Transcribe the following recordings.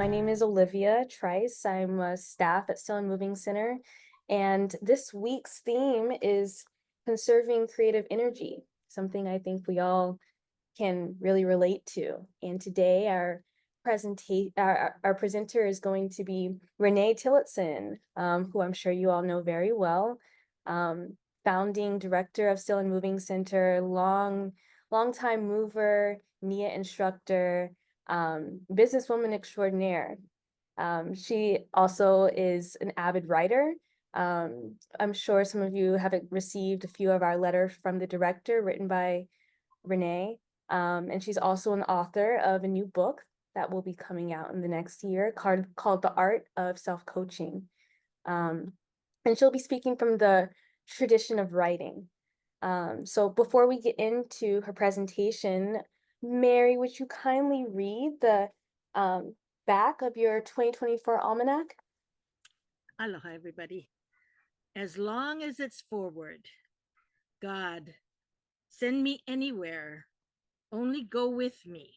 My name is Olivia Trice. I'm a staff at Still and Moving Center, and this week's theme is conserving creative energy, something I think we all can really relate to. And today our presenter is going to be Renée Tillotson, who I'm sure you all know very well. Founding director of Still and Moving Center, long time mover, NIA instructor, businesswoman extraordinaire. She also is an avid writer. I'm sure some of you have received a few of our letters from the director written by Renée. And she's also an author of a new book that will be coming out in the next year called The Art of Self-Coaching. And she'll be speaking from the tradition of writing. So before we get into her presentation, Mary, would you kindly read the back of your 2024 almanac? Aloha, everybody. As long as it's forward, God, send me anywhere, only go with me.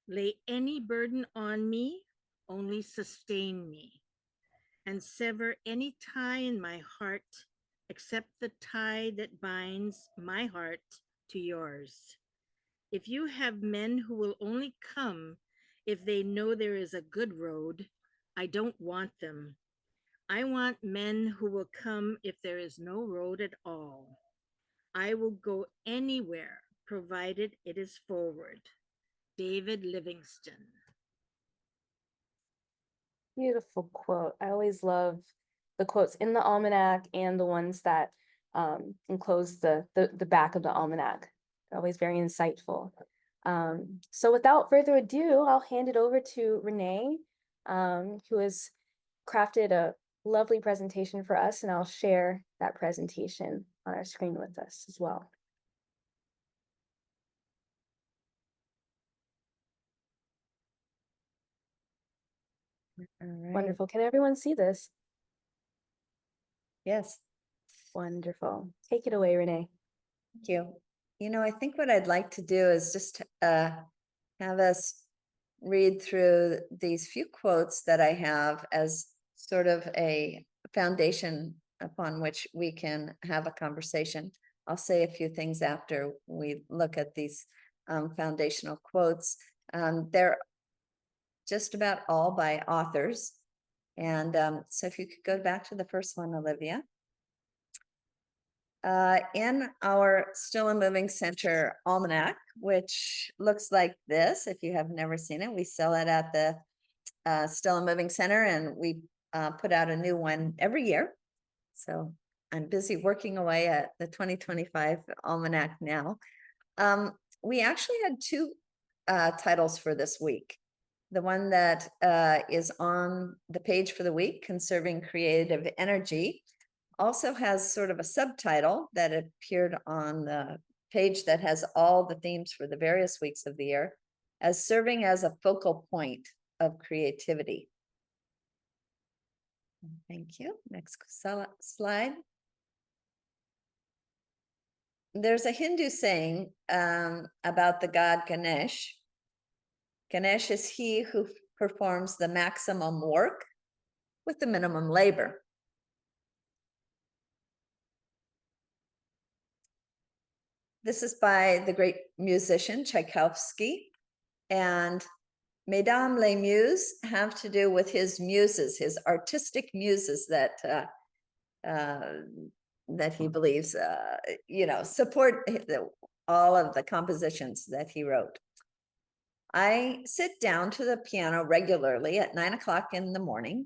Lay any burden on me, only sustain me. And sever any tie in my heart, except the tie that binds my heart to yours. If you have men who will only come if they know there is a good road, I don't want them. I want men who will come if there is no road at all. I will go anywhere, provided it is forward. David Livingston. Beautiful quote. I always love the quotes in the almanac and the ones that enclose the back of the almanac. They're always very insightful. So without further ado, I'll hand it over to Renée, who has crafted a lovely presentation for us, and I'll share that presentation on our screen with us as well. All right. Wonderful. Can everyone see this? Yes. Wonderful. Take it away, Renée. Thank you. You know, I think what I'd like to do is just have us read through these few quotes that I have as sort of a foundation upon which we can have a conversation. I'll say a few things after we look at these foundational quotes. They're just about all by authors. And so if you could go back to the first one, Olivia. In our Still and Moving Center almanac, which looks like this, if you have never seen it, we sell it at the Still and Moving Center, and we put out a new one every year. So I'm busy working away at the 2025 almanac now. We actually had two titles for this week. The one that is on the page for the week, Conserving Creative Energy, also has sort of a subtitle that appeared on the page that has all the themes for the various weeks of the year as serving as a focal point of creativity. Thank you. Next slide. There's a Hindu saying about the god Ganesh. Ganesh is he who performs the maximum work with the minimum labor. This is by the great musician Tchaikovsky, and Mesdames les Muses have to do with his muses, his artistic muses that he believes, support all of the compositions that he wrote. I sit down to the piano regularly at 9 o'clock in the morning,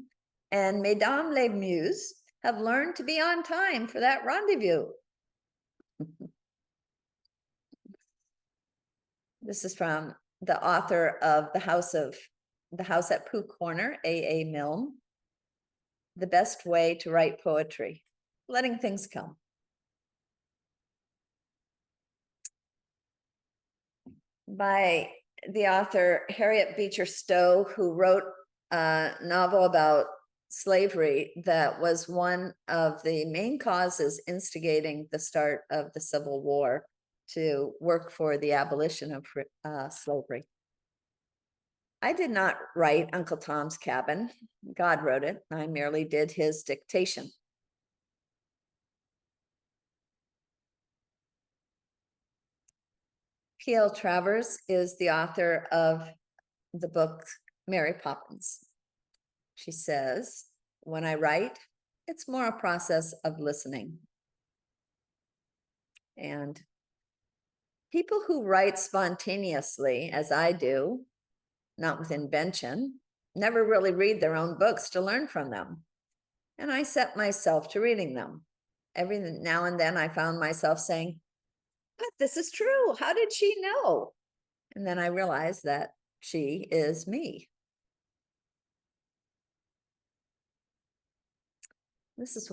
and Mesdames les Muses have learned to be on time for that rendezvous. This is from the author of The House at Pooh Corner, A.A. Milne. The best way to write poetry, letting things come. By the author Harriet Beecher Stowe, who wrote a novel about slavery that was one of the main causes instigating the start of the Civil War, to work for the abolition of slavery. I did not write Uncle Tom's Cabin. God wrote it. I merely did his dictation. P.L. Travers is the author of the book Mary Poppins. She says, when I write, it's more a process of listening. And people who write spontaneously, as I do, not with invention, never really read their own books to learn from them. And I set myself to reading them. Every now and then I found myself saying, but this is true. How did she know? And then I realized that she is me. This is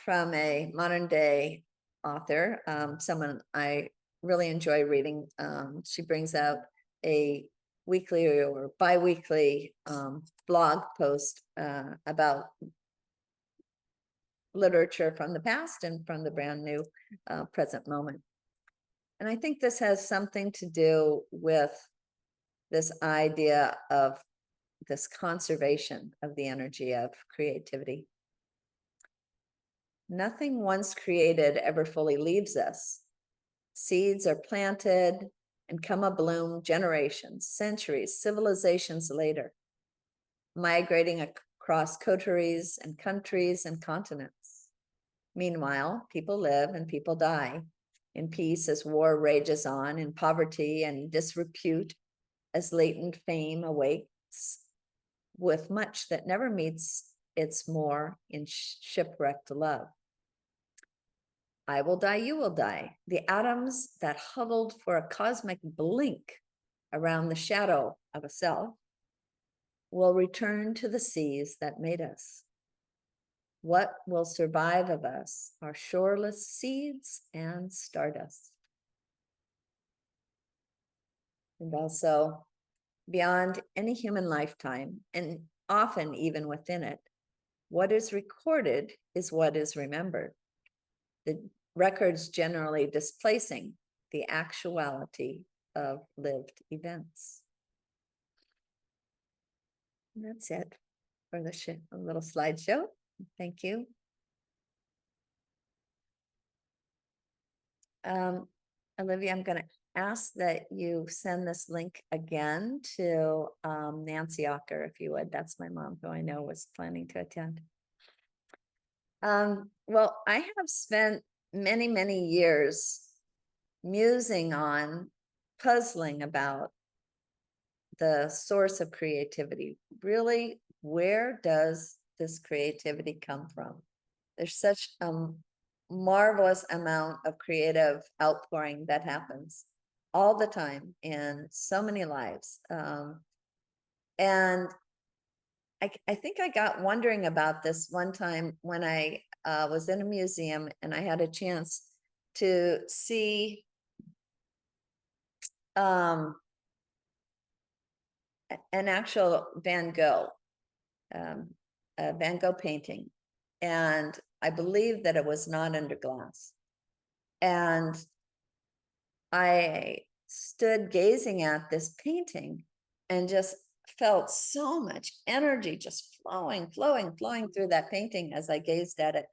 from a modern day author, someone I really enjoy reading. She brings out a weekly or bi-weekly blog post about literature from the past and from the brand new present moment. And I think this has something to do with this idea of this conservation of the energy of creativity. Nothing once created ever fully leaves us. Seeds are planted and come a-bloom generations, centuries, civilizations later, migrating across coteries and countries and continents. Meanwhile, people live and people die in peace as war rages on, in poverty and disrepute as latent fame awaits, with much that never meets its more in shipwrecked love. I will die, you will die. The atoms that huddled for a cosmic blink around the shadow of a self will return to the seas that made us. What will survive of us are shoreless seeds and stardust. And also, beyond any human lifetime, and often even within it, what is recorded is what is remembered. The records generally displacing the actuality of lived events. And that's it for the little slideshow. Thank you. Olivia, I'm going to ask that you send this link again to Nancy Ocker, if you would. That's my mom, who I know was planning to attend. Well, I have spent many, many years musing on, puzzling about the source of creativity. Really, where does this creativity come from? There's such a marvelous amount of creative outpouring that happens all the time in so many lives. And I think I got wondering about this one time when I was in a museum and I had a chance to see an actual Van Gogh, a Van Gogh painting. And I believe that it was not under glass. And I stood gazing at this painting and just felt so much energy just flowing through that painting as I gazed at it.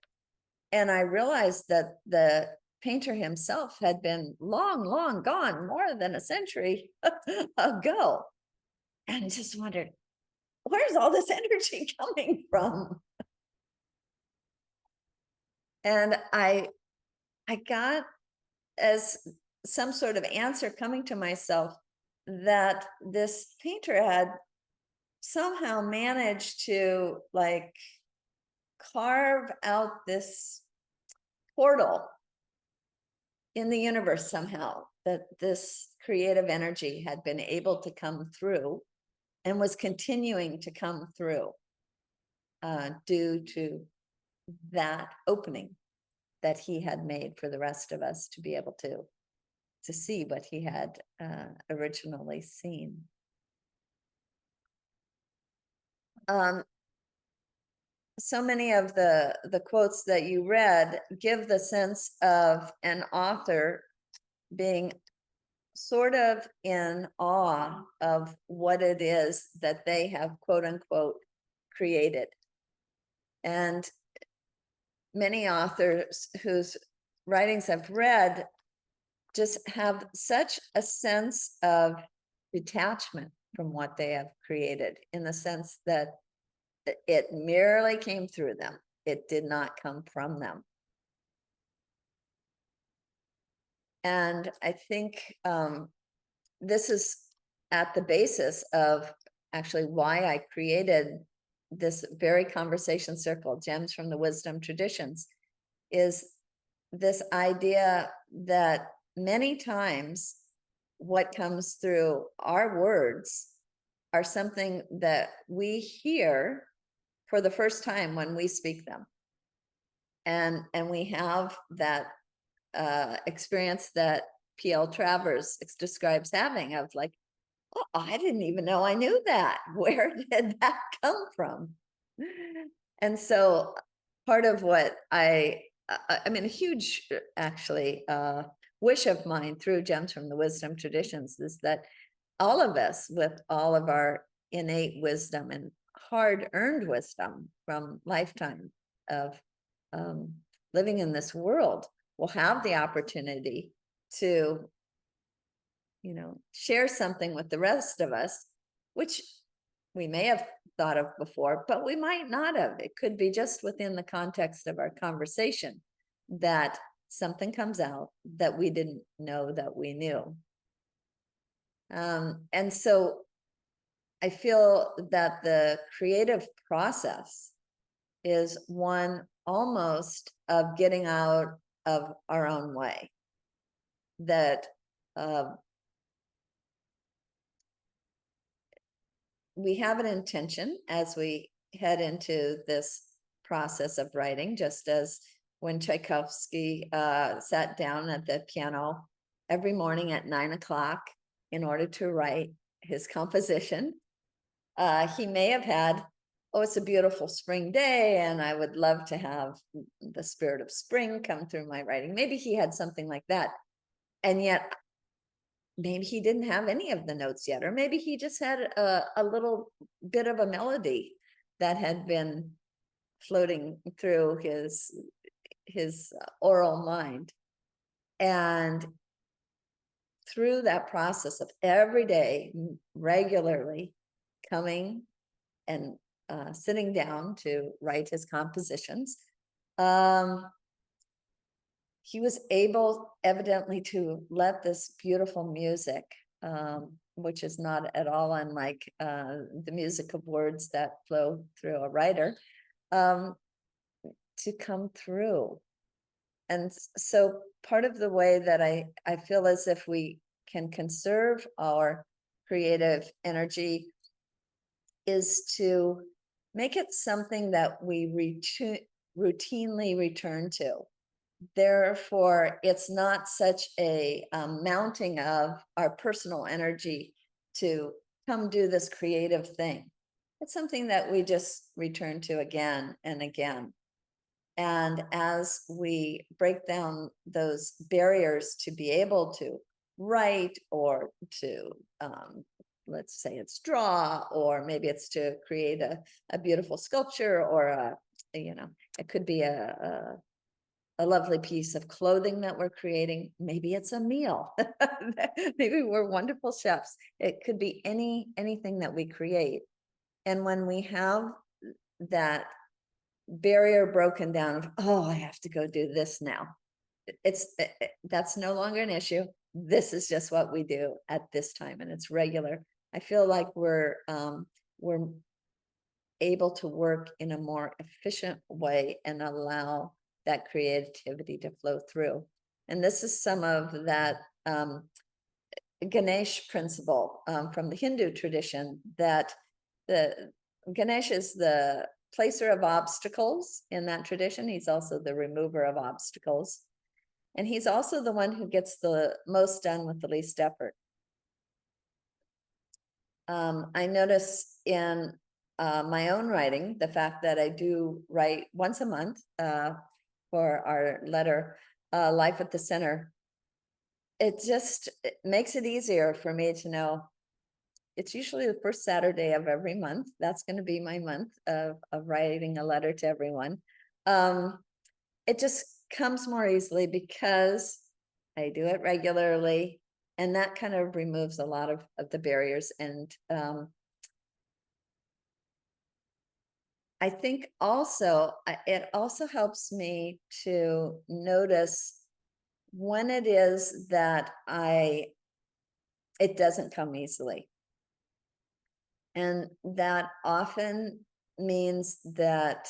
And I realized that the painter himself had been long gone, more than a century ago. And just wondered, where's all this energy coming from? And I got as some sort of answer coming to myself that this painter had somehow managed to like carve out this portal in the universe somehow, that this creative energy had been able to come through and was continuing to come through due to that opening that he had made for the rest of us to be able to see what he had originally seen. So many of the quotes that you read give the sense of an author being sort of in awe of what it is that they have, quote unquote, created. And many authors whose writings I've read just have such a sense of detachment from what they have created, in the sense that it merely came through them. It did not come from them. And I think this is at the basis of actually why I created this very conversation circle, Gems from the Wisdom Traditions, is this idea that many times what comes through our words are something that we hear for the first time when we speak them. And we have that experience that P.L. Travers describes having, of like, oh, I didn't even know I knew that. Where did that come from? And so part of what I mean, a huge, actually, wish of mine through Gems from the Wisdom Traditions is that all of us, with all of our innate wisdom and hard-earned wisdom from lifetime of living in this world, will have the opportunity to, you know, share something with the rest of us, which we may have thought of before, but we might not have. It could be just within the context of our conversation that something comes out that we didn't know that we knew. And so I feel that the creative process is one almost of getting out of our own way. That we have an intention as we head into this process of writing, just as when Tchaikovsky sat down at the piano every morning at 9 o'clock in order to write his composition. He may have had, oh, it's a beautiful spring day, and I would love to have the spirit of spring come through my writing. Maybe he had something like that. And yet, maybe he didn't have any of the notes yet, or maybe he just had a little bit of a melody that had been floating through his oral mind. And through that process of every day, regularly coming and sitting down to write his compositions, he was able, evidently, to let this beautiful music, which is not at all unlike the music of words that flow through a writer, to come through. And so part of the way that I feel as if we can conserve our creative energy is to make it something that we routinely return to. Therefore, it's not such a mounting of our personal energy to come do this creative thing. It's something that we just return to again and again. And as we break down those barriers to be able to write, or to, let's say it's draw, or maybe it's to create a beautiful sculpture, or you know, it could be a lovely piece of clothing that we're creating. Maybe it's a meal. Maybe we're wonderful chefs. It could be anything that we create. And when we have that barrier broken down of, oh, I have to go do this now, that's no longer an issue. This is just what we do at this time, and it's regular. I feel like we're able to work in a more efficient way and allow that creativity to flow through. And this is some of that Ganesh principle from the Hindu tradition, that the Ganesh is the placer of obstacles in that tradition. He's also the remover of obstacles. And he's also the one who gets the most done with the least effort. I notice in my own writing, the fact that I do write once a month for our letter, Life at the Center. it makes it easier for me to know it's usually the first Saturday of every month. That's going to be my month of writing a letter to everyone. It just comes more easily because I do it regularly, and that kind of removes a lot of the barriers. And I think also it also helps me to notice when it is that it doesn't come easily. And that often means that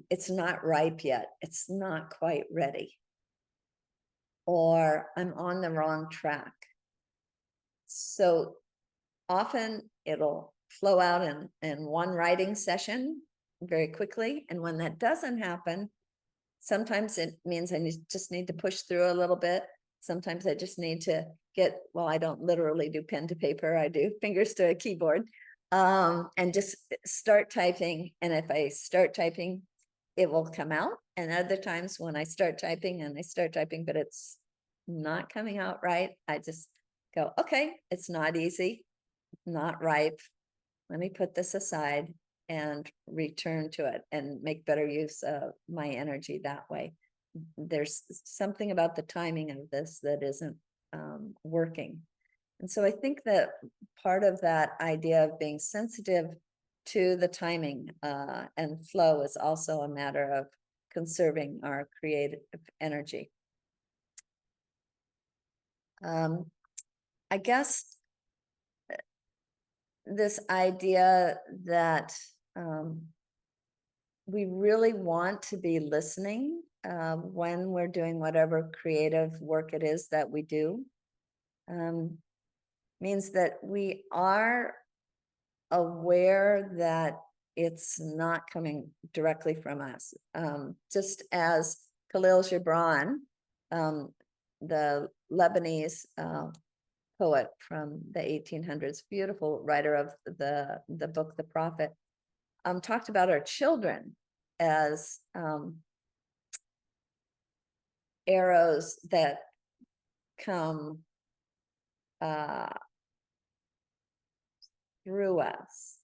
it's not ripe yet. It's not quite ready. Or I'm on the wrong track. So often it'll flow out in one writing session very quickly. And when that doesn't happen, sometimes it means I just need to push through a little bit. Sometimes I just need to well, I don't literally do pen to paper. I do fingers to a keyboard, and just start typing. And if I start typing, it will come out. And other times when I start typing but it's not coming out right, I just go, okay, it's not easy, not ripe. Let me put this aside and return to it and make better use of my energy that way. There's something about the timing of this that isn't working. And so I think that part of that idea of being sensitive to the timing and flow is also a matter of conserving our creative energy. I guess this idea that we really want to be listening when we're doing whatever creative work it is that we do, means that we are aware that it's not coming directly from us. Just as Khalil Gibran, the Lebanese poet from the 1800s, beautiful writer of the book, The Prophet, talked about our children as arrows that come through us,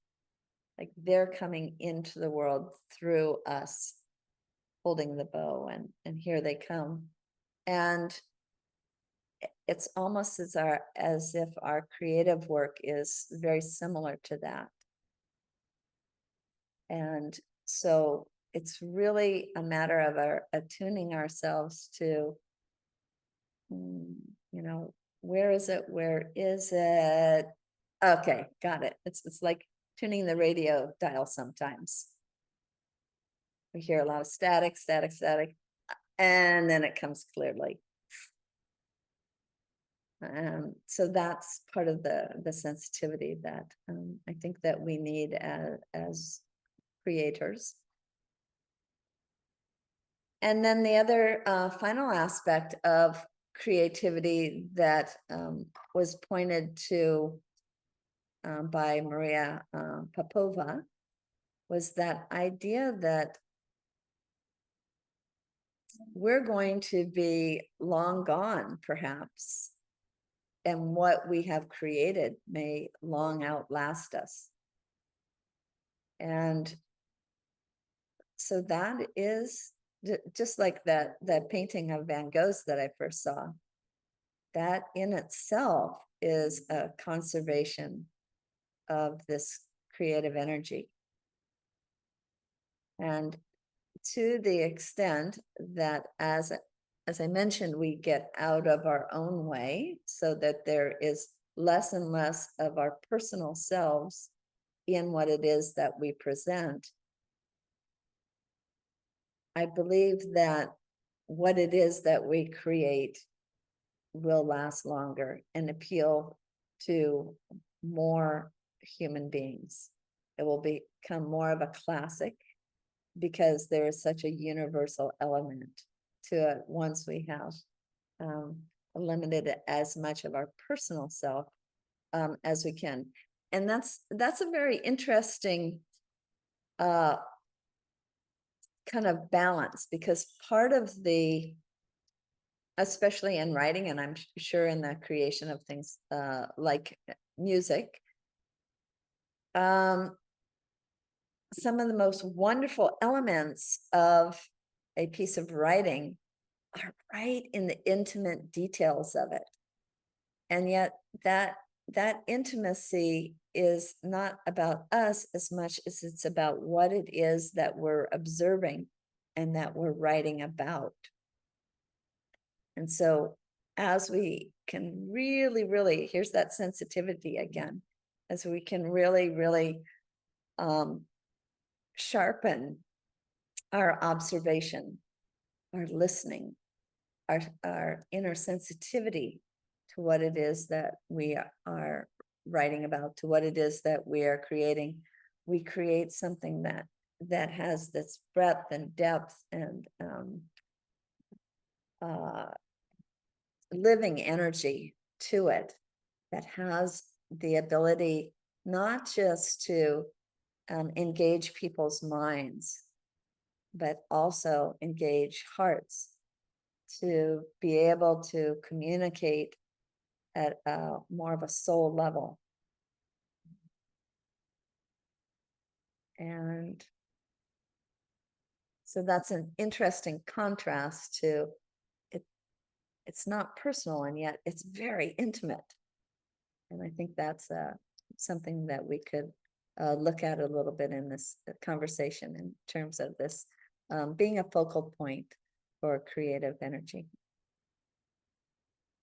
like they're coming into the world through us, holding the bow, and here they come. And it's almost as if our creative work is very similar to that. And so it's really a matter of attuning ourselves to, where is it? Where is it? Okay, got it. It's like tuning the radio dial sometimes. We hear a lot of static, and then it comes clearly. So that's part of the sensitivity that I think that we need as creators. And then the other final aspect of creativity that was pointed to by Maria Popova was that idea that we're going to be long gone, perhaps, and what we have created may long outlast us. And so that is just like that painting of Van Gogh's that I first saw. That in itself is a conservation of this creative energy. And to the extent that, as I mentioned, we get out of our own way so that there is less and less of our personal selves in what it is that we present, I believe that what it is that we create will last longer and appeal to more human beings. It will become more of a classic because there is such a universal element to it once we have eliminated as much of our personal self as we can. And that's a very interesting kind of balance, because part of the especially in writing, and I'm sure in the creation of things like music. Some of the most wonderful elements of a piece of writing are right in the intimate details of it. And yet that intimacy is not about us as much as it's about what it is that we're observing and that we're writing about. And so as we can really, really, here's that sensitivity again, as we can really, really sharpen our observation, our listening, our inner sensitivity to what it is that we are writing about, to what it is that we are creating, we create something that has this breadth and depth and living energy to it, that has the ability not just to engage people's minds, but also engage hearts, to be able to communicate at more of a soul level. And so that's an interesting contrast to it. It's not personal, and yet it's very intimate. And I think that's something that we could look at a little bit in this conversation in terms of this being a focal point for creative energy.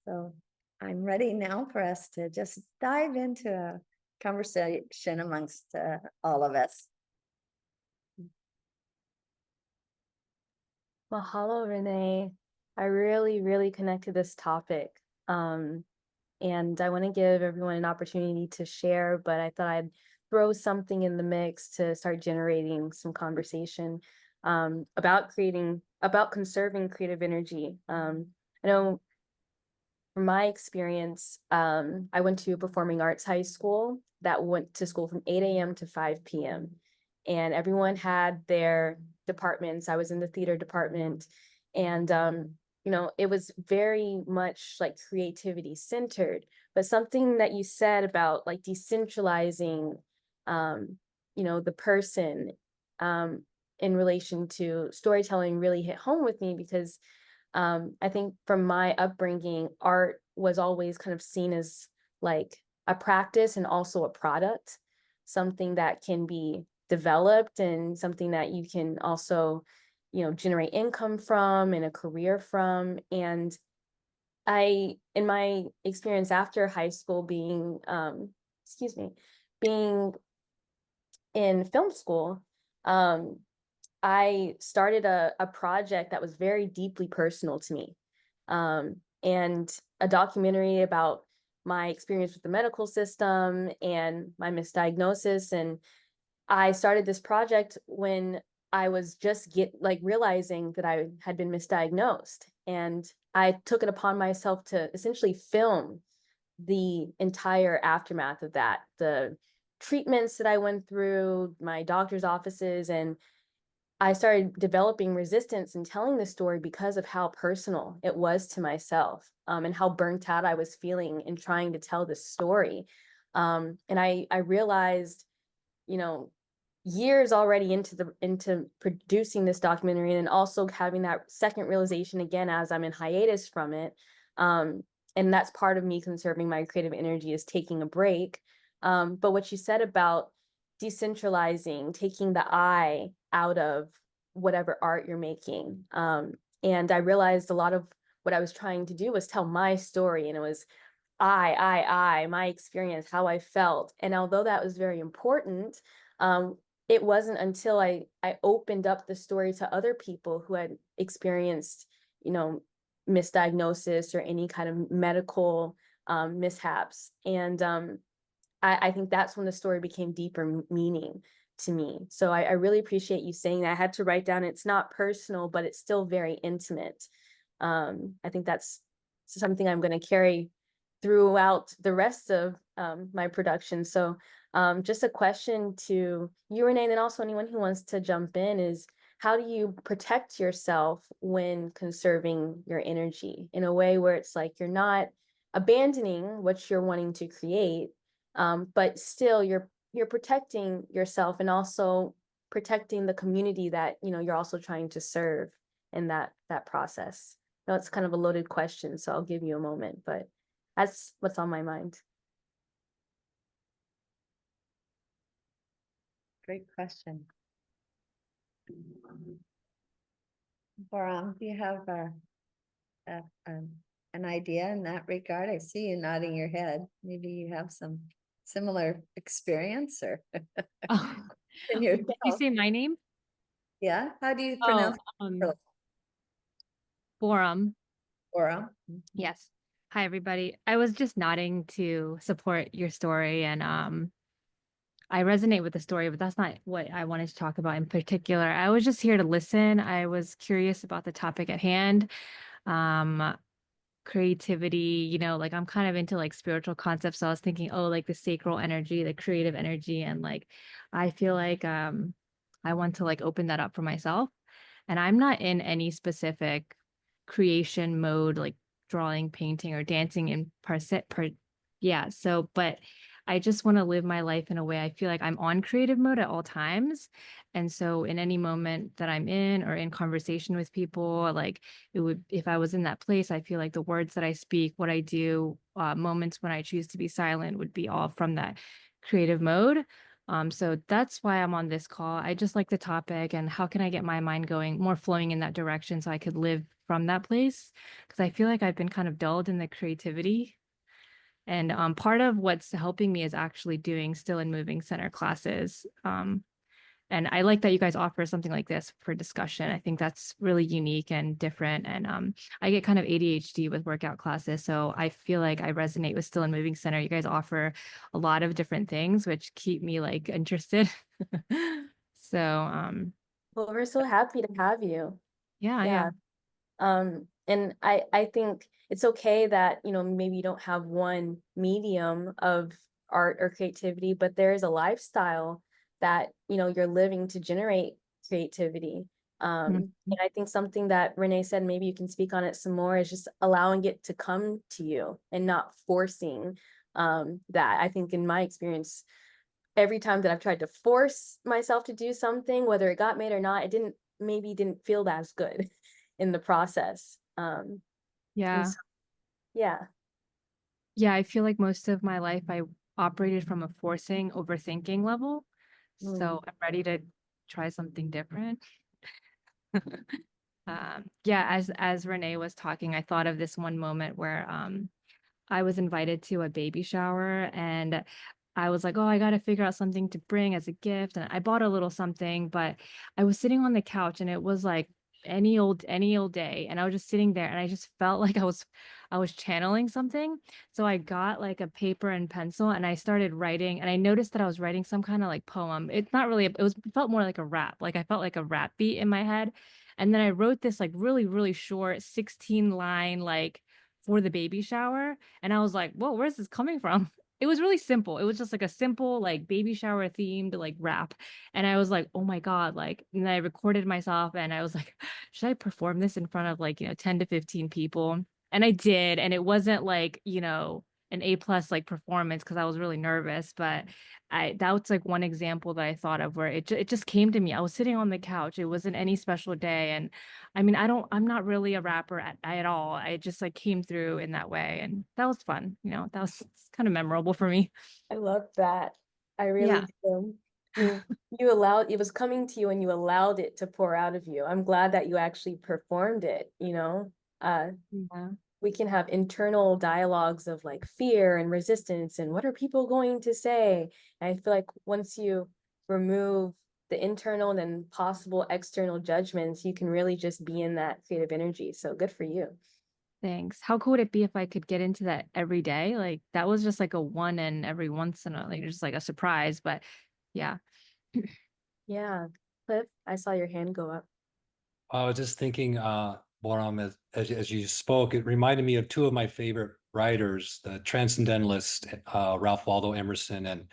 So I'm ready now for us to just dive into a conversation amongst all of us. Mahalo, Renee. I really, really connect to this topic. And I want to give everyone an opportunity to share, but I thought I'd throw something in the mix to start generating some conversation about conserving creative energy. I know from my experience, I went to a performing arts high school that went to school from 8 a.m. to 5 p.m. And everyone had their departments. I was in the theater department, and it was very much like creativity centered. But something that you said about like decentralizing, the person in relation to storytelling really hit home with me, because I think from my upbringing, art was always kind of seen as like a practice and also a product, something that can be developed and something that you can also, generate income from and a career from. And in my experience after high school, being in film school, I started a project that was very deeply personal to me, and a documentary about my experience with the medical system and my misdiagnosis. And I started this project when I was just realizing that I had been misdiagnosed. And I took it upon myself to essentially film the entire aftermath of that, the treatments that I went through, my doctor's offices, and I started developing resistance in telling the story because of how personal it was to myself, and how burnt out I was feeling in trying to tell this story. And I realized, years already into producing this documentary, and also having that second realization again as I'm in hiatus from it. And that's part of me conserving my creative energy, is taking a break. But what you said about decentralizing, taking the I out of whatever art you're making. And I realized a lot of what I was trying to do was tell my story, and it was my experience, how I felt. And although that was very important, it wasn't until I opened up the story to other people who had experienced, misdiagnosis or any kind of medical mishaps. And I think that's when the story became deeper meaning to me. So I really appreciate you saying that. I had to write down, it's not personal, but it's still very intimate. I think that's something I'm going to carry throughout the rest of my production. So just a question to you, Renee, and then also anyone who wants to jump in is, how do you protect yourself when conserving your energy in a way where it's like you're not abandoning what you're wanting to create, but still you're protecting yourself and also protecting the community that you're also trying to serve in that process. No, it's kind of a loaded question, so I'll give you a moment, but that's what's on my mind. Great question. Boram, do you have an idea in that regard? I see you nodding your head. Maybe you have some similar experience or Oh, in did you yourself. say my name? Yeah, how do you Oh, pronounce Borum. Boram? Yes. Hi, everybody. I was just nodding to support your story, and I resonate with the story, but that's not what I wanted to talk about in particular. I was just here to listen. I was curious about the topic at hand. Creativity, like I'm kind of into like spiritual concepts. So I was thinking, oh, like the sacral energy, the creative energy. And like I feel like I want to like open that up for myself. And I'm not in any specific creation mode, like drawing, painting, or dancing in yeah. So, but I just want to live my life in a way I feel like I'm on creative mode at all times. And so in any moment that I'm in or in conversation with people, like it would, if I was in that place, I feel like the words that I speak, what I do, moments when I choose to be silent would be all from that creative mode. So that's why I'm on this call. I just like the topic and how can I get my mind going more flowing in that direction so I could live from that place? Because I feel like I've been kind of dulled in the creativity. And part of what's helping me is actually doing still and moving center classes. And I like that you guys offer something like this for discussion. I think that's really unique and different. And I get kind of ADHD with workout classes. So I feel like I resonate with Still and Moving Center. You guys offer a lot of different things, which keep me like interested. So Well, we're so happy to have you. yeah, Yeah. And I think it's okay that, maybe you don't have one medium of art or creativity, but there is a lifestyle that, you're living to generate creativity. And I think something that Renee said, maybe you can speak on it some more, is just allowing it to come to you and not forcing that. I think in my experience, every time that I've tried to force myself to do something, whether it got made or not, it didn't feel as good in the process. yeah. Yeah. Yeah, I feel like most of my life I operated from a forcing, overthinking level. So I'm ready to try something different. Yeah, as Renee was talking, I thought of this one moment where I was invited to a baby shower and I was like, oh, I got to figure out something to bring as a gift. And I bought a little something, but I was sitting on the couch and it was like any old day. And I was just sitting there and I just felt like I was channeling something. So I got like a paper and pencil and I started writing and I noticed that I was writing some kind of like poem. It's not really, it felt more like a rap. Like I felt like a rap beat in my head. And then I wrote this like really, really short 16 line, like for the baby shower. And I was like, whoa, where's this coming from? It was really simple. It was just like a simple, like baby shower themed, like rap. And I was like, oh my God, like, and I recorded myself and I was like, should I perform this in front of like, 10 to 15 people? And I did. And it wasn't like, an A+ like performance because I was really nervous, but that was like one example that I thought of where it just came to me. I was sitting on the couch. It wasn't any special day. And I mean, I'm not really a rapper at all. I just like came through in that way. And that was fun. That was kind of memorable for me. I love that. I really Yeah. do. You allowed, it was coming to you and you allowed it to pour out of you. I'm glad that you actually performed it. Yeah. We can have internal dialogues of like fear and resistance and what are people going to say? And I feel like once you remove the internal and then possible external judgments, you can really just be in that creative energy. So good for you. Thanks. How cool would it be if I could get into that every day? Like that was just like a one and every once in a like just like a surprise. But yeah. Yeah. Cliff, I saw your hand go up. I was just thinking, Boram, as you spoke, it reminded me of two of my favorite writers, the transcendentalist Ralph Waldo Emerson and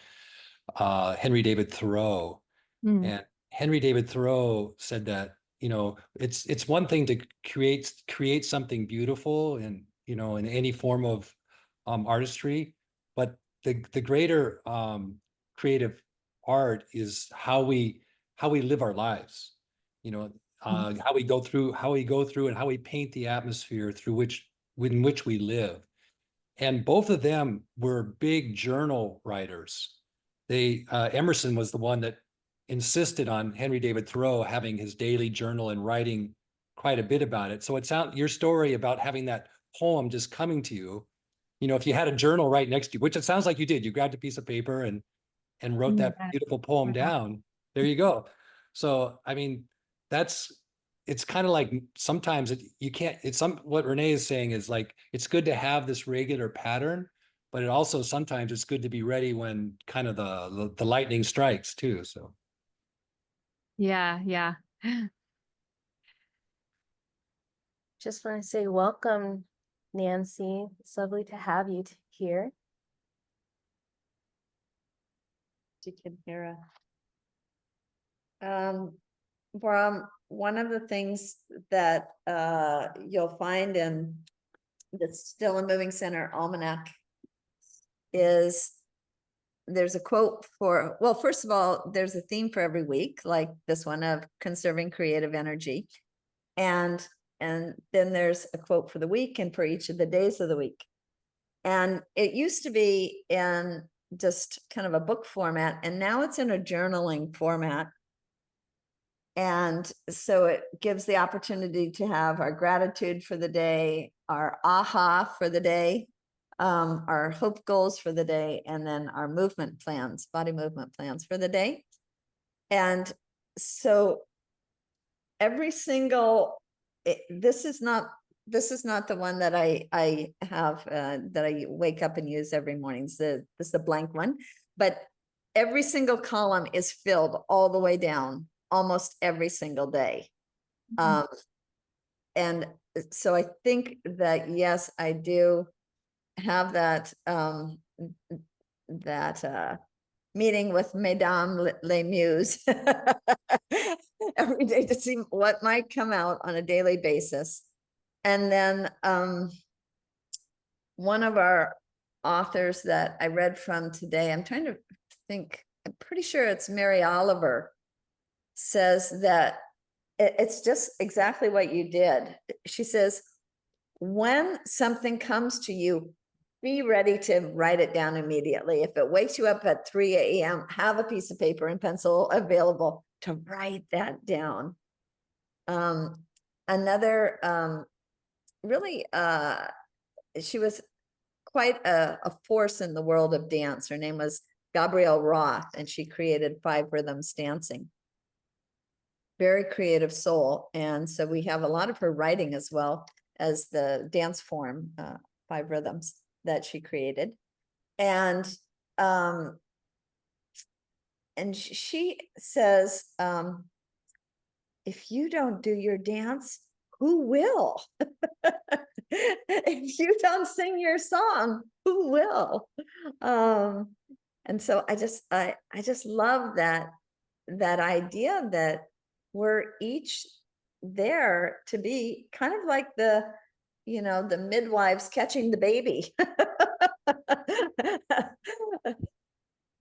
Henry David Thoreau. Mm. And Henry David Thoreau said that you know, it's one thing to create something beautiful and, you know, in any form of artistry, but the greater creative art is how we live our lives, you know, how we go through and how we paint the atmosphere through which in which we live. And both of them were big journal writers. Emerson was the one that insisted on Henry David Thoreau having his daily journal and writing quite a bit about it. So it sounds, your story about having that poem just coming to you, you know, if you had a journal right next to you, which it sounds like you did, you grabbed a piece of paper and wrote that Yeah. beautiful poem down. There you go. So, I mean, it's kind of like sometimes you can't, what Renee is saying is like, it's good to have this regular pattern, but it also sometimes it's good to be ready when kind of the lightning strikes too. So. Yeah, yeah. Just want to say welcome, Nancy. It's lovely to have you here. You can hear Bram, one of the things that you'll find in the Still and Moving Center Almanac is there's a quote for, well, first of all, there's a theme for every week, like this one of conserving creative energy. And then there's a quote for the week and for each of the days of the week. And it used to be in just kind of a book format, and now it's in a journaling format. And so it gives the opportunity to have our gratitude for the day, our aha for the day, our hope goals for the day, and then our movement plans, body movement plans for the day. And so every single, this is not the one that I have that I wake up and use every morning. This is the blank one, but every single column is filled all the way down almost every single day. And so I think that, yes, I do have that meeting with Mesdames les Muses every day to see what might come out on a daily basis. And then one of our authors that I read from today, I'm trying to think, I'm pretty sure it's Mary Oliver, says that it's just exactly what you did. She says, when something comes to you, be ready to write it down immediately. If it wakes you up at 3 a.m., have a piece of paper and pencil available to write that down. Another really, she was quite a force in the world of dance. Her name was Gabrielle Roth, and she created 5 Rhythms Dancing. Very creative soul. And so we have a lot of her writing as well as the dance form, 5 Rhythms that she created. And she says, if you don't do your dance, who will? If you don't sing your song, who will? And so I just love that idea that we're each there to be kind of like the midwives catching the baby.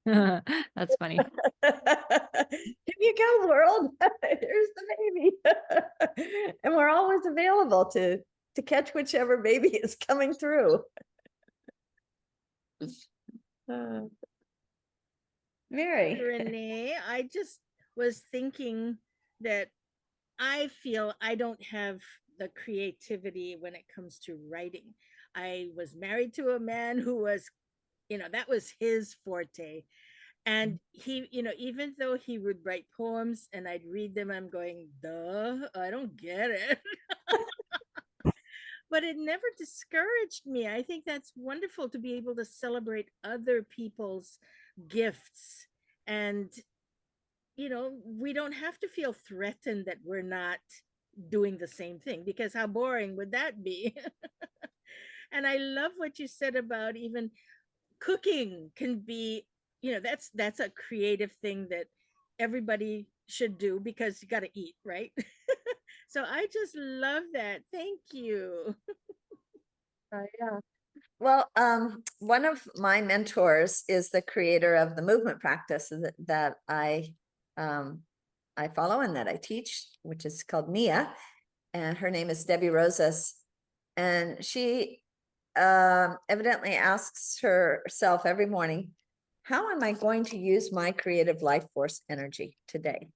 That's funny. Here you go, world. Here's the baby. And we're always available to catch whichever baby is coming through. Mary. Renee, I just was thinking that I feel I don't have the creativity when it comes to writing. I was married to a man who was, that was his forte. And he, even though he would write poems and I'd read them, I'm going, duh, I don't get it. But it never discouraged me. I think that's wonderful to be able to celebrate other people's gifts. And, we don't have to feel threatened that we're not doing the same thing, because how boring would that be? And I love what you said about even cooking can be, that's a creative thing that everybody should do, because you got to eat, right? So I just love that. Thank you. Yeah. Well, one of my mentors is the creator of the movement practice that I follow and that I teach, which is called Mia, and her name is Debbie Rosas, and she evidently asks herself every morning, how am I going to use my creative life force energy today?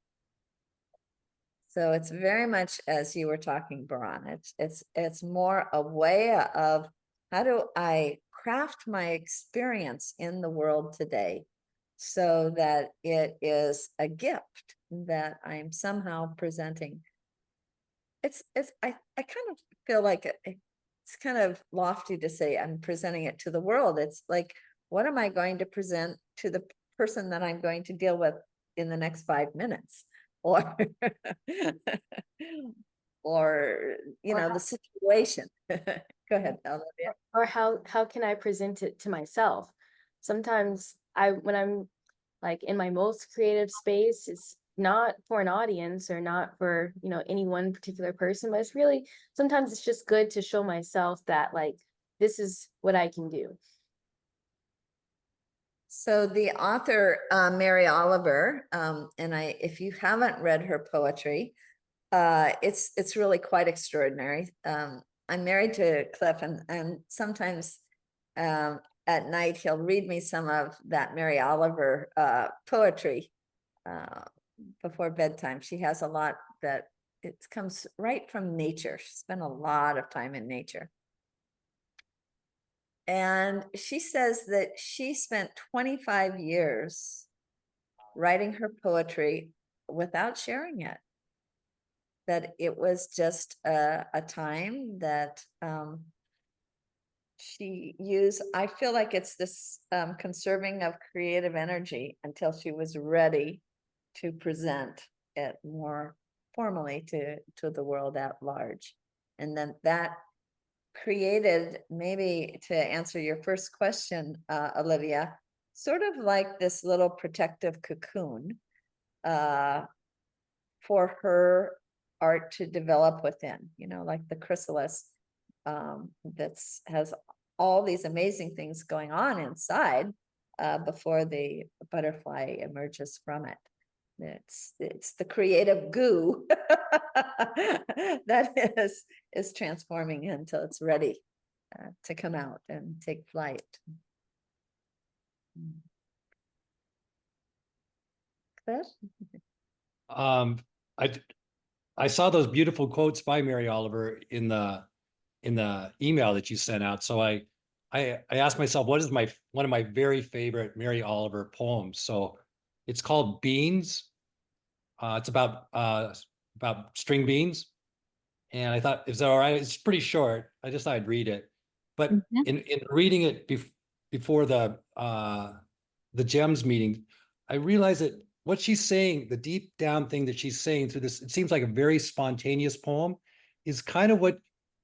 So it's very much as you were talking, Baran. It's more a way of how do I craft my experience in the world today so that it is a gift that I'm somehow presenting. I kind of feel like it's kind of lofty to say I'm presenting it to the world. It's like, what am I going to present to the person that I'm going to deal with in the next 5 minutes? Or or the situation. Go ahead, Olivia. Or how can I present it to myself? Sometimes when I'm like in my most creative space, it's not for an audience or not for, any one particular person, but it's really, sometimes it's just good to show myself that like, this is what I can do. So the author, Mary Oliver, and if you haven't read her poetry, it's really quite extraordinary. I'm married to Cliff, and sometimes at night he'll read me some of that Mary Oliver poetry before bedtime. She has a lot that it comes right from nature. She spent a lot of time in nature. And she says that she spent 25 years writing her poetry without sharing it. That it was just a time that she used. I feel like it's this conserving of creative energy until she was ready to present it more formally to the world at large. And then that created, maybe to answer your first question, Olivia, sort of like this little protective cocoon for her art to develop within, like the chrysalis that's has all these amazing things going on inside before the butterfly emerges from it. It's the creative goo that is transforming until it's ready to come out and take flight. Cliff? I I saw those beautiful quotes by Mary Oliver in the email that you sent out. So I asked myself, what is one of my very favorite Mary Oliver poems? So it's called Beans. It's about string beans. And I thought, is that all right? It's pretty short. I just thought I'd read it. But in reading it before the GEMS meeting, I realized that what she's saying, the deep down thing that she's saying through this, it seems like a very spontaneous poem, is kind of what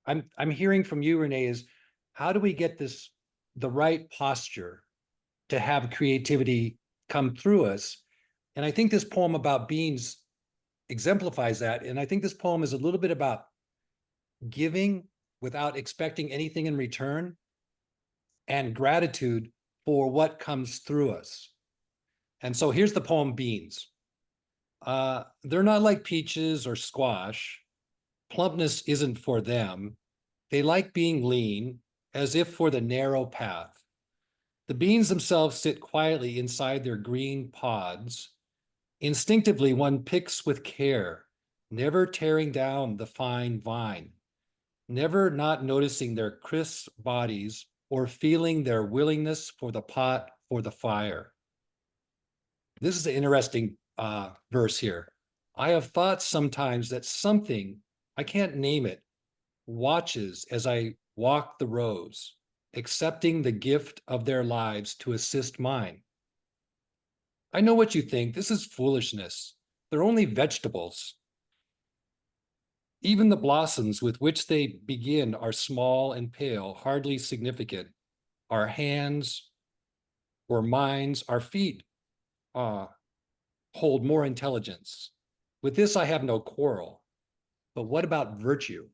I'm hearing from you, Renee, is how do we get the right posture to have creativity come through us? And I think this poem about beans exemplifies that. And I think this poem is a little bit about giving without expecting anything in return, and gratitude for what comes through us. And so here's the poem, Beans. They're not like peaches or squash. Plumpness isn't for them. They like being lean, as if for the narrow path. The beans themselves sit quietly inside their green pods. Instinctively, one picks with care, never tearing down the fine vine, never not noticing their crisp bodies or feeling their willingness for the pot or the fire. This is an interesting verse here. I have thought sometimes that something, I can't name it, watches as I walk the rows, accepting the gift of their lives to assist mine. I know what you think. This is foolishness. They're only vegetables. Even the blossoms with which they begin are small and pale, hardly significant. Our hands or minds, our feet hold more intelligence. With this, I have no quarrel. but what about virtue?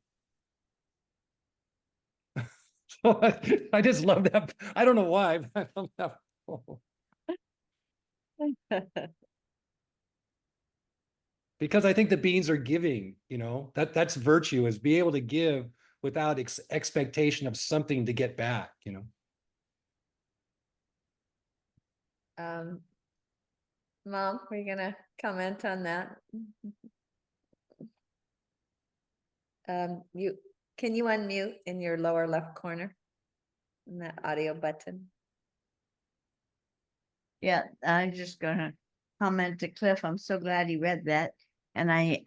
So I just love that. I don't know why, but I love that poem. Because I think the beings are giving, that's virtue, is be able to give without expectation of something to get back, Mom, were you gonna comment on that? Can you unmute in your lower left corner? In that audio button? Yeah, I'm just gonna comment to Cliff. I'm so glad he read that. And I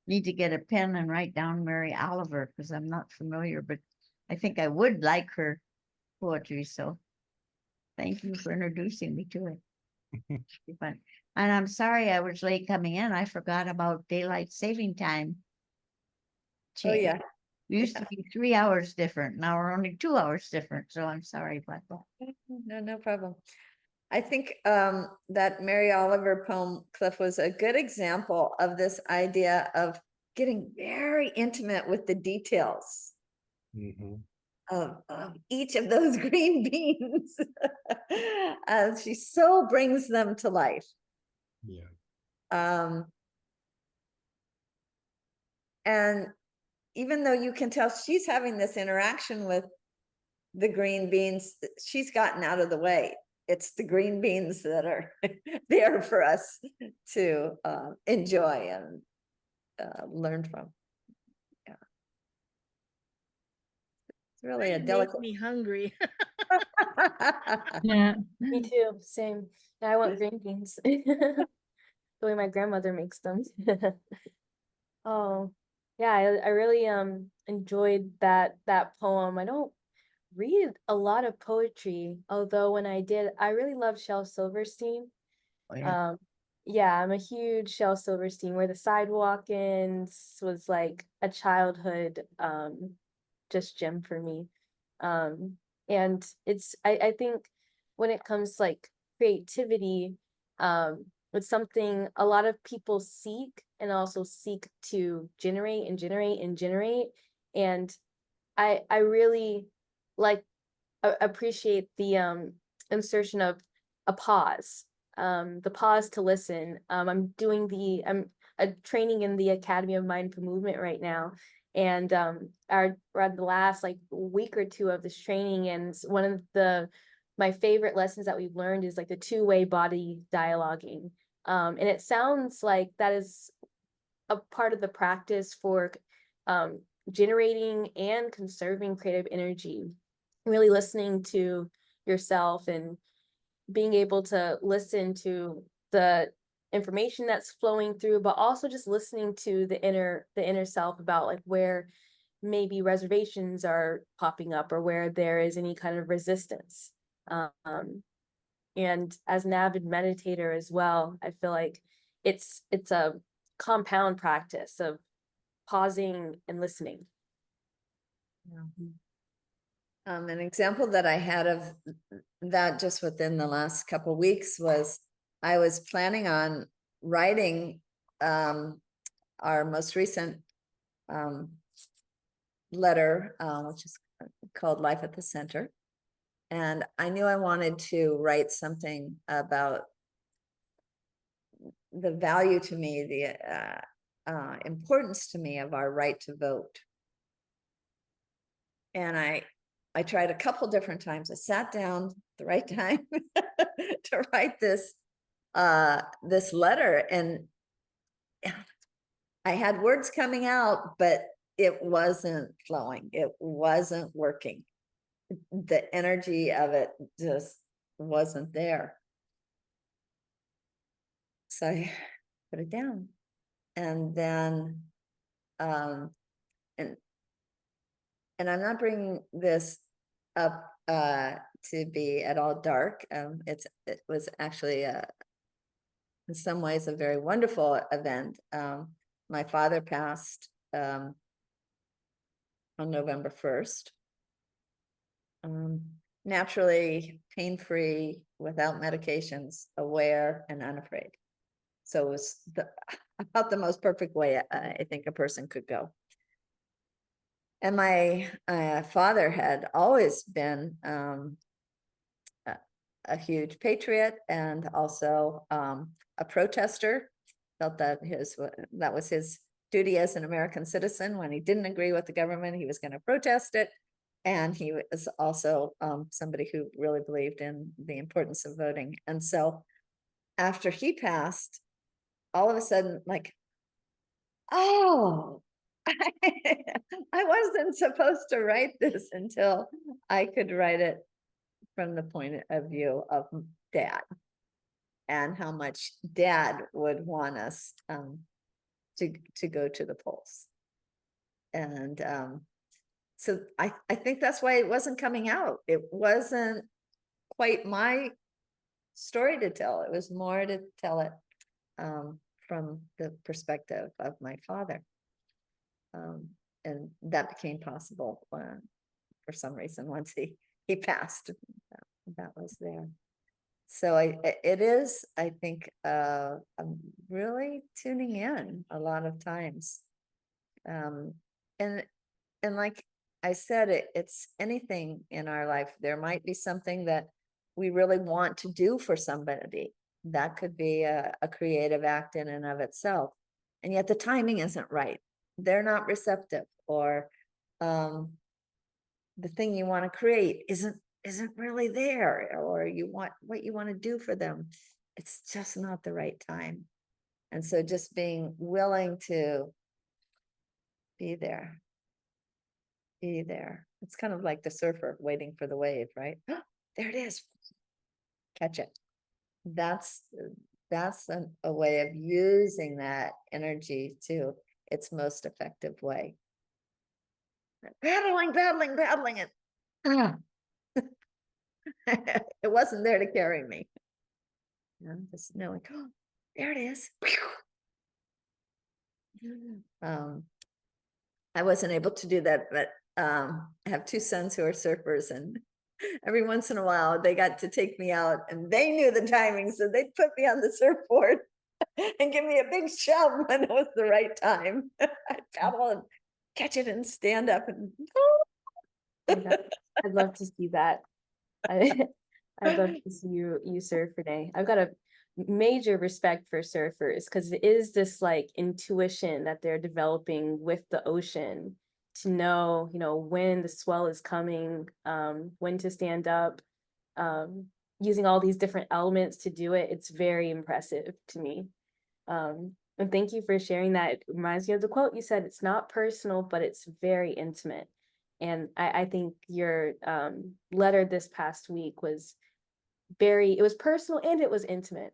need to get a pen and write down Mary Oliver because I'm not familiar, but I think I would like her poetry. So thank you for introducing me to it. Be fun. And I'm sorry I was late coming in. I forgot about daylight saving time. Oh, change. yeah. We used to be 3 hours different. Now we're only 2 hours different. So I'm sorry about that. No problem. I think that Mary Oliver poem, Cliff, was a good example of this idea of getting very intimate with the details Mhm. of each of those green beans. She so brings them to life. Yeah. And even though you can tell she's having this interaction with the green beans, she's gotten out of the way. It's the green beans that are there for us to enjoy and learn from. Yeah, it's really You a make delicate. me hungry. Yeah. Me too, same. Now I want green beans. The way my grandmother makes them. Oh, yeah, I really enjoyed that poem. I don't read a lot of poetry, although when I did, I really love Shel Silverstein. Oh, yeah. Yeah, I'm a huge Shel Silverstein. Where the Sidewalk Ends was like a childhood just gem for me. Um, and I think when it comes to like creativity, it's something a lot of people seek and also seek to generate and generate and generate. And I really like appreciate the insertion of a pause, the pause to listen. I'm a training in the Academy of Mindful Movement right now, and we're at the last like week or two of this training, and one of my favorite lessons that we've learned is like the two-way body dialoguing, and it sounds like that is a part of the practice for um, generating and conserving creative energy, really listening to yourself and being able to listen to the information that's flowing through, but also just listening to the inner self about like where maybe reservations are popping up or where there is any kind of resistance. And as an avid meditator as well, I feel like it's a compound practice of pausing and listening. An example that I had of that just within the last couple weeks was I was planning on writing our most recent letter, which is called Life at the Center. And I knew I wanted to write something about the value to me, the importance to me of our right to vote. And I tried a couple different times. I sat down at the right time to write this letter, and I had words coming out, but it wasn't flowing. It wasn't working. The energy of it just wasn't there. So I put it down, and then and I'm not bringing this up to be at all dark. It was actually in some ways a very wonderful event. My father passed on November 1st. Naturally, pain-free, without medications, aware and unafraid. So it was about the most perfect way I think a person could go. And my father had always been a huge patriot and also a protester. Felt that that was his duty as an American citizen. When he didn't agree with the government, he was going to protest it. And he was also somebody who really believed in the importance of voting. And so after he passed, all of a sudden, like, oh, I wasn't supposed to write this until I could write it from the point of view of Dad, and how much Dad would want us to go to the polls. And so I think that's why it wasn't coming out. It wasn't quite my story to tell. It was more to tell it from the perspective of my father. And that became possible for some reason once he passed. That was there. So it is, I think, I'm really tuning in a lot of times. And like I said, it's anything in our life. There might be something that we really want to do for somebody. That could be a creative act in and of itself. And yet the timing isn't right. They're not receptive, or the thing you want to create isn't really there, or you want what you want to do for them. It's just not the right time. And so just being willing to be there. It's kind of like the surfer waiting for the wave, right? There it is. Catch it. That's a way of using that energy to its most effective way. Paddling it. It wasn't there to carry me. Just knowing, oh, there it is. I wasn't able to do that, but I have two sons who are surfers, and every once in a while they got to take me out, and they knew the timing, so they'd put me on the surfboard and give me a big shove when it was the right time. I'd paddle and catch it and stand up and I'd love to see that. I'd love to see you surf, Renee. I've got a major respect for surfers, because it is this like intuition that they're developing with the ocean to know, when the swell is coming, when to stand up, using all these different elements to do it. It's very impressive to me. And thank you for sharing that. It reminds me of the quote you said, it's not personal, but it's very intimate. And I think your letter this past week was it was personal and it was intimate.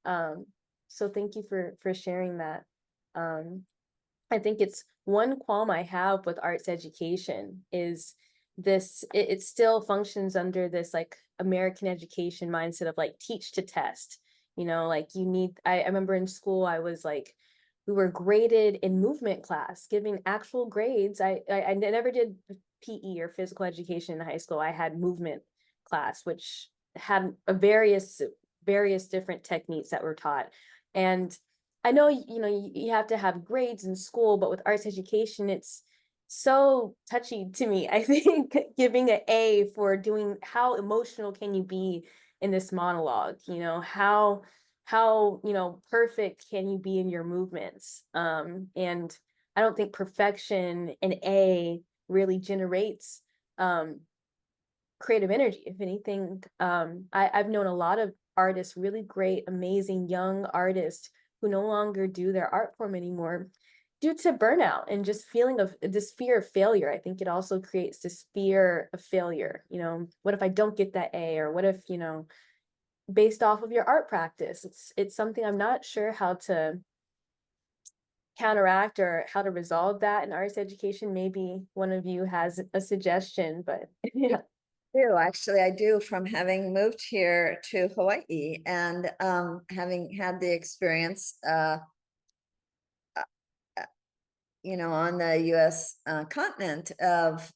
So thank you for sharing that. I think it's one qualm I have with arts education is this, it still functions under this like American education mindset of like teach to test, like you need, I remember in school, I was like, we were graded in movement class, giving actual grades. I never did PE or physical education in high school. I had movement class, which had a various different techniques that were taught. And I know, you have to have grades in school, but with arts education, it's so touchy to me. I think giving an A for doing, how emotional can you be in this monologue? How perfect can you be in your movements? And I don't think perfection, an A, really generates creative energy. If anything, I've known a lot of artists, really great, amazing young artists who no longer do their art form anymore due to burnout and just feeling of this fear of failure. I think it also creates this fear of failure. What if I don't get that A? Or what if, based off of your art practice, it's something I'm not sure how to counteract or how to resolve that in arts education. Maybe one of you has a suggestion, but yeah. Actually, I do, from having moved here to Hawaii and having had the experience, on the U.S. Continent of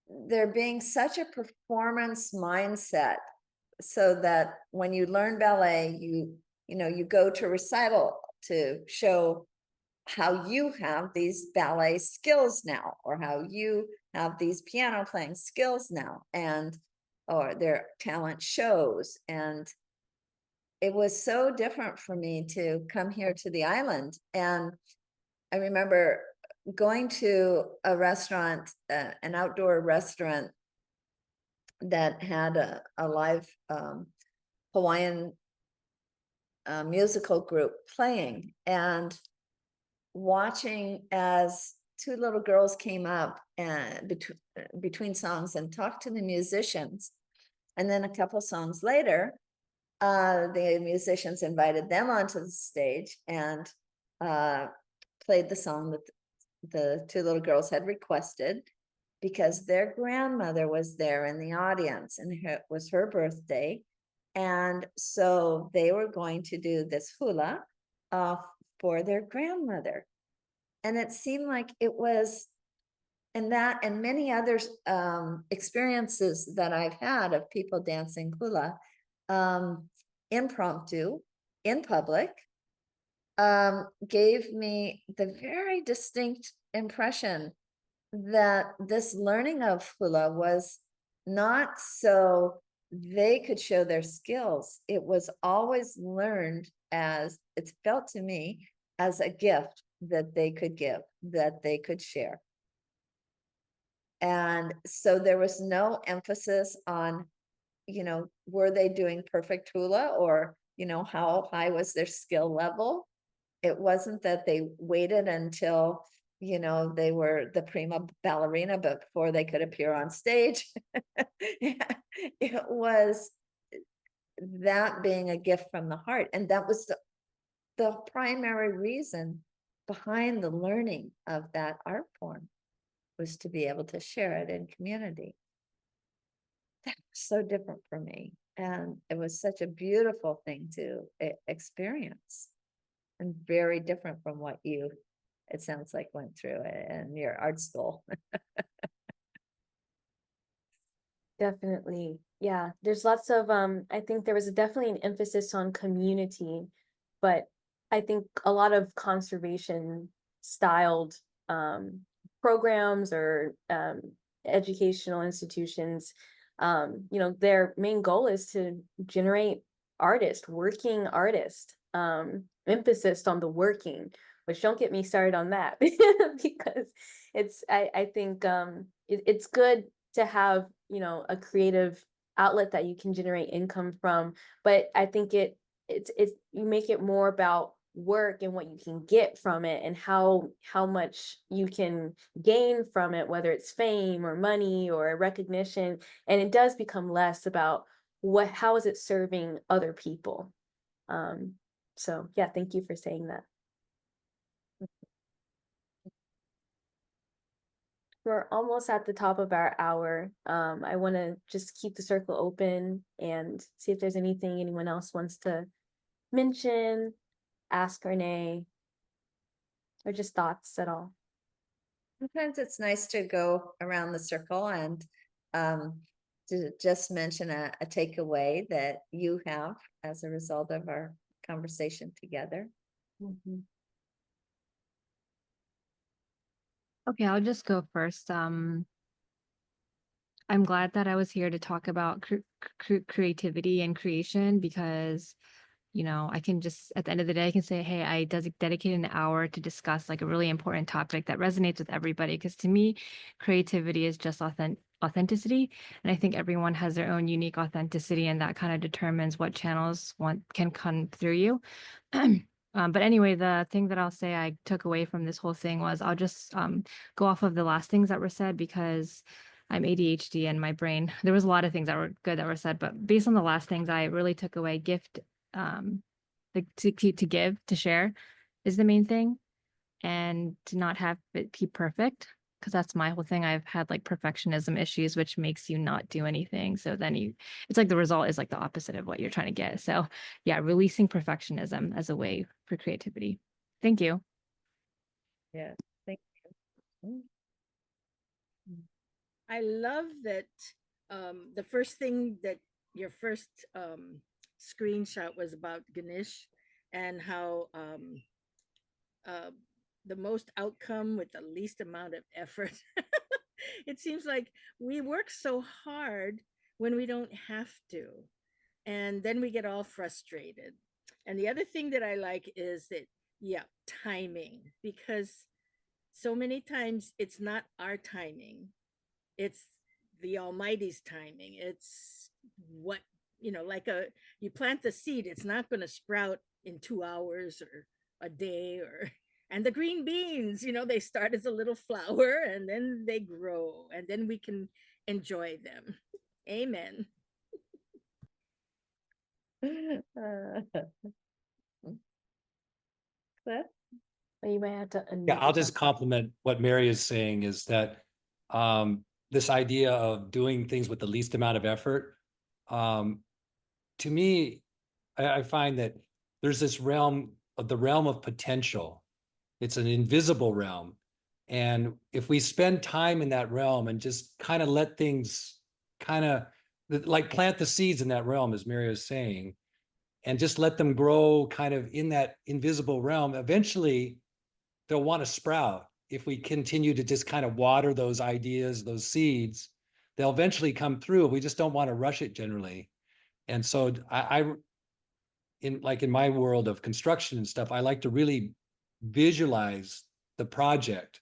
there being such a performance mindset, so that when you learn ballet, you you go to recital to show how you have these ballet skills now, or how you have these piano playing skills now, and or their talent shows. And it was so different for me to come here to the island. And I remember going to a restaurant, an outdoor restaurant that had a live Hawaiian musical group playing, and watching as two little girls came up and between songs and talked to the musicians. And then a couple songs later, the musicians invited them onto the stage and played the song that the two little girls had requested, because their grandmother was there in the audience, and it was her birthday. And so they were going to do this hula for their grandmother. And it seemed like it was, and that and many other experiences that I've had of people dancing hula, impromptu, in public, gave me the very distinct impression that this learning of hula was not so they could show their skills. It was always learned, as it's felt to me, as a gift that they could give, that they could share. And so there was no emphasis on, were they doing perfect hula, or, how high was their skill level? It wasn't that they waited until, they were the prima ballerina before they could appear on stage. It was that being a gift from the heart. And that was the primary reason behind the learning of that art form, was to be able to share it in community. That was so different for me. And it was such a beautiful thing to experience, and very different from what it sounds like, went through in your art school. Definitely. Yeah. There's lots of I think there was definitely an emphasis on community, but I think a lot of conservation styled programs or educational institutions, their main goal is to generate working artists, emphasis on the working, which, don't get me started on that, because I think it's good to have, a creative outlet that you can generate income from, but I think it's you make it more about work and what you can get from it, and how much you can gain from it, whether it's fame or money or recognition, and it does become less about how is it serving other people. So yeah, thank you for saying that. We're almost at the top of our hour. I want to just keep the circle open and see if there's anything anyone else wants to mention, ask Renee, or just thoughts at all. Sometimes it's nice to go around the circle and to just mention a takeaway that you have as a result of our conversation together. Mhm. Okay, I'll just go first. I'm glad that I was here to talk about creativity and creation, because I can just, at the end of the day, I can say, hey, I dedicated an hour to discuss like a really important topic that resonates with everybody. Because to me, creativity is just authenticity. And I think everyone has their own unique authenticity, and that kind of determines what channels can come through you. But anyway, the thing that I'll say I took away from this whole thing was, I'll just go off of the last things that were said, because I'm ADHD and my brain, there was a lot of things that were good that were said, but based on the last things, I really took away like to give, to share is the main thing, and to not have it be perfect, because that's my whole thing. I've had like perfectionism issues, which makes you not do anything. So then it's like the result is like the opposite of what you're trying to get. So yeah, releasing perfectionism as a way for creativity. Thank you. Yeah, thank you. I love that the first thing that your first screenshot was about Ganesh, and how the most outcome with the least amount of effort. It seems like we work so hard when we don't have to, and then we get all frustrated. And the other thing that I like is that, yeah, timing, because so many times it's not our timing, it's the Almighty's timing. It's what, like you plant the seed, it's not going to sprout in 2 hours or a day, or and the green beans, they start as a little flower and then they grow and then we can enjoy them. Amen. Cliff? Well, you might have to Yeah, unmute I'll just yourself. compliment what Mary is saying is that this idea of doing things with the least amount of effort, to me, I find that there's this realm of the realm of potential. It's an invisible realm. And if we spend time in that realm and just kind of let things kind of like plant the seeds in that realm, as Mary was saying, and just let them grow kind of in that invisible realm, eventually they'll want to sprout. If we continue to just kind of water those ideas, those seeds, they'll eventually come through. We just don't want to rush it generally. And so in my world of construction and stuff, I like to really visualize the project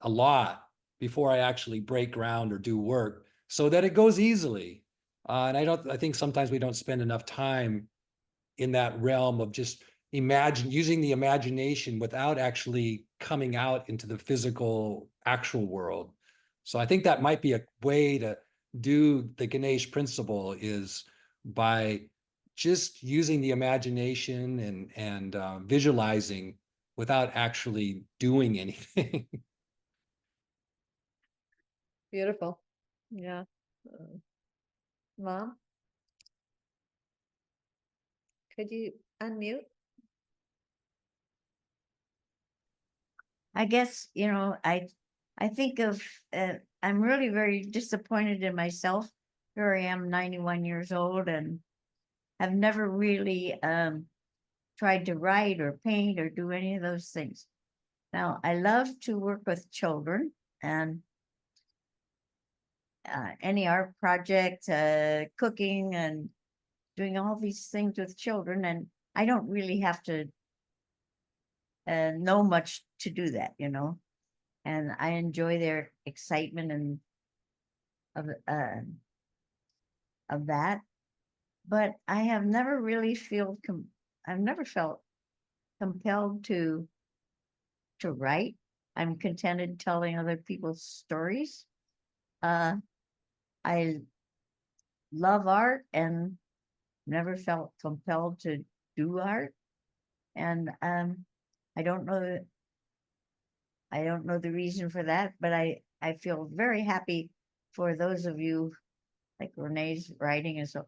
a lot before I actually break ground or do work so that it goes easily. And I think sometimes we don't spend enough time in that realm of just using the imagination without actually coming out into the physical actual world. So I think that might be a way to do the Ganesh principle, is by just using the imagination and visualizing without actually doing anything. Beautiful. Yeah. Mom? Could you unmute? I guess, I think of, I'm really very disappointed in myself. Here I am, 91 years old, and have never really tried to write or paint or do any of those things. Now, I love to work with children and any art project, cooking and doing all these things with children. And I don't really have to know much to do that, and I enjoy their excitement and of that. But I have never really I've never felt compelled to write. I'm contented telling other people's stories. I love art and never felt compelled to do art. And I don't know the reason for that, but I feel very happy for those of you like Renee's writing, and so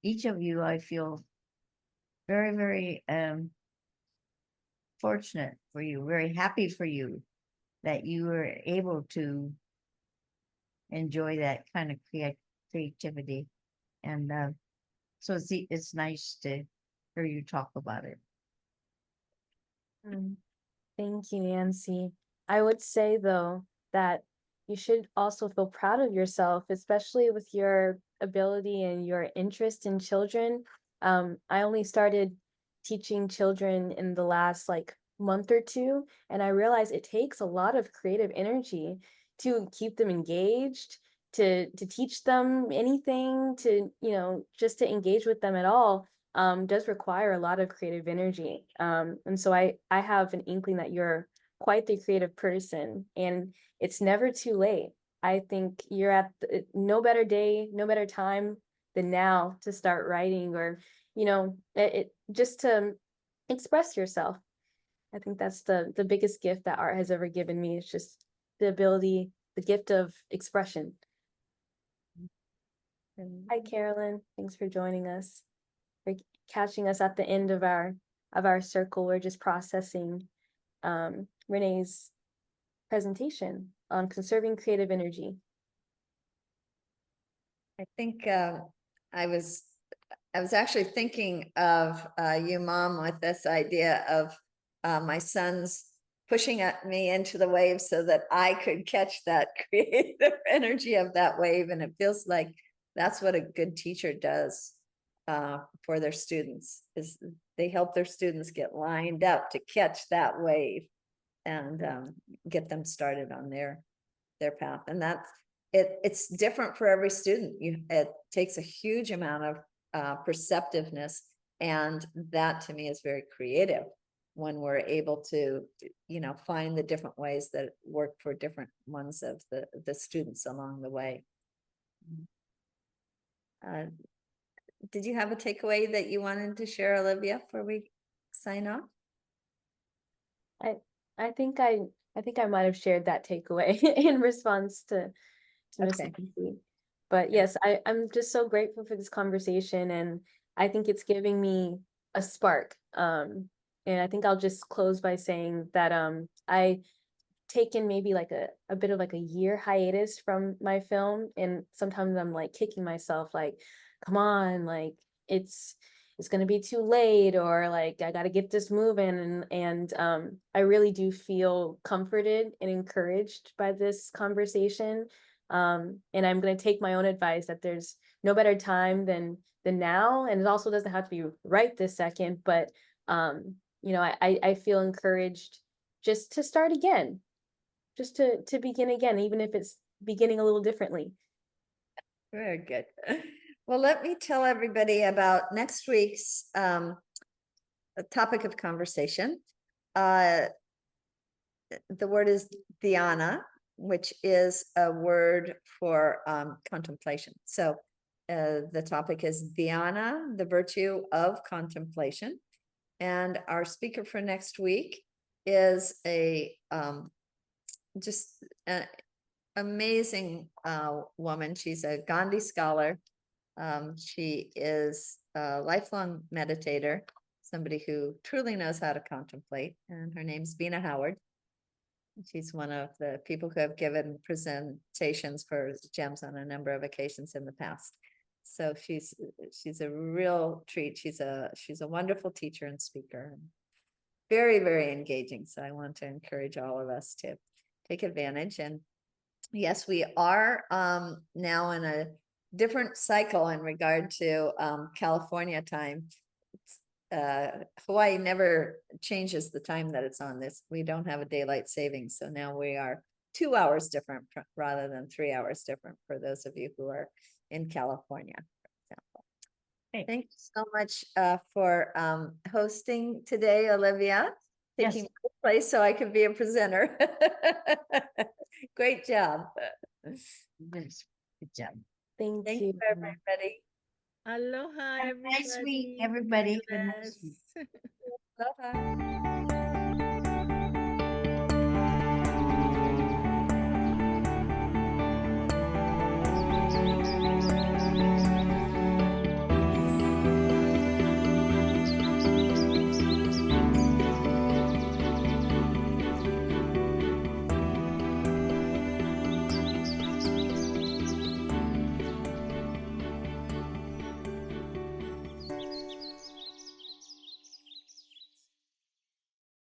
each of you, I feel very, very fortunate for you, very happy for you that you were able to enjoy that kind of creativity. And so it's nice to hear you talk about it. Thank you, Nancy. I would say, though, that you should also feel proud of yourself, especially with your ability and your interest in children. I only started teaching children in the last month or two, and I realized it takes a lot of creative energy to keep them engaged, to teach them anything, to just to engage with them at all. Does require a lot of creative energy. And so I have an inkling that you're quite the creative person, and it's never too late. I think you're at no better day, no better time than now to start writing, or just to express yourself. I think that's the biggest gift that art has ever given me. It's just the ability, the gift of expression. Hi, Carolyn. Thanks for joining us, for catching us at the end of our circle. We're just processing Renee's presentation on conserving creative energy. I think I was I was actually thinking of you, Mom, with this idea of my sons pushing at me into the wave so that I could catch that creative energy of that wave. And it feels like that's what a good teacher does for their students, is they help their students get lined up to catch that wave and get them started on their path. And that's it's different for every student. It takes a huge amount of perceptiveness, and that to me is very creative when we're able to, you know, find the different ways that work for different ones of the students along the way. Did you have a takeaway that you wanted to share, Olivia, before we sign off? I think I might have shared that takeaway in response to Miss Okay. Nancy. But yes, I'm just so grateful for this conversation, and I think it's giving me a spark. And I think I'll just close by saying that I taken maybe like a bit of like a year hiatus from my film, and sometimes I'm like kicking myself like, come on, like it's gonna be too late, or like I gotta get this moving, and I really do feel comforted and encouraged by this conversation. And I'm gonna take my own advice that there's no better time than now, and it also doesn't have to be right this second, but you know, I feel encouraged just to start again, just to begin again, even if it's beginning a little differently. Very good. Well, let me tell everybody about next week's topic of conversation. The word is dhyana, which is a word for contemplation. So the topic is dhyana, the virtue of contemplation. And our speaker for next week is a just an amazing woman. She's a Gandhi scholar. She is a lifelong meditator, somebody who truly knows how to contemplate, and her name's Bina Howard. She's one of the people who have given presentations for GEMS on a number of occasions in the past. So she's a real treat. She's a wonderful teacher and speaker, and very, very engaging. So I want to encourage all of us to take advantage. And yes, we are now in a different cycle in regard to California time. Hawaii never changes the time that it's on. This we don't have a daylight savings, so now we are 2 hours different rather than 3 hours different for those of you who are in California, for example. Hey. Thank you so much for hosting today, Olivia, Yes. taking my place so I could be a presenter. Great job. Yes, good job. Thank Thank you. you, everybody. Aloha, Have a nice week, everybody. everybody. God Have a nice bless. Aloha.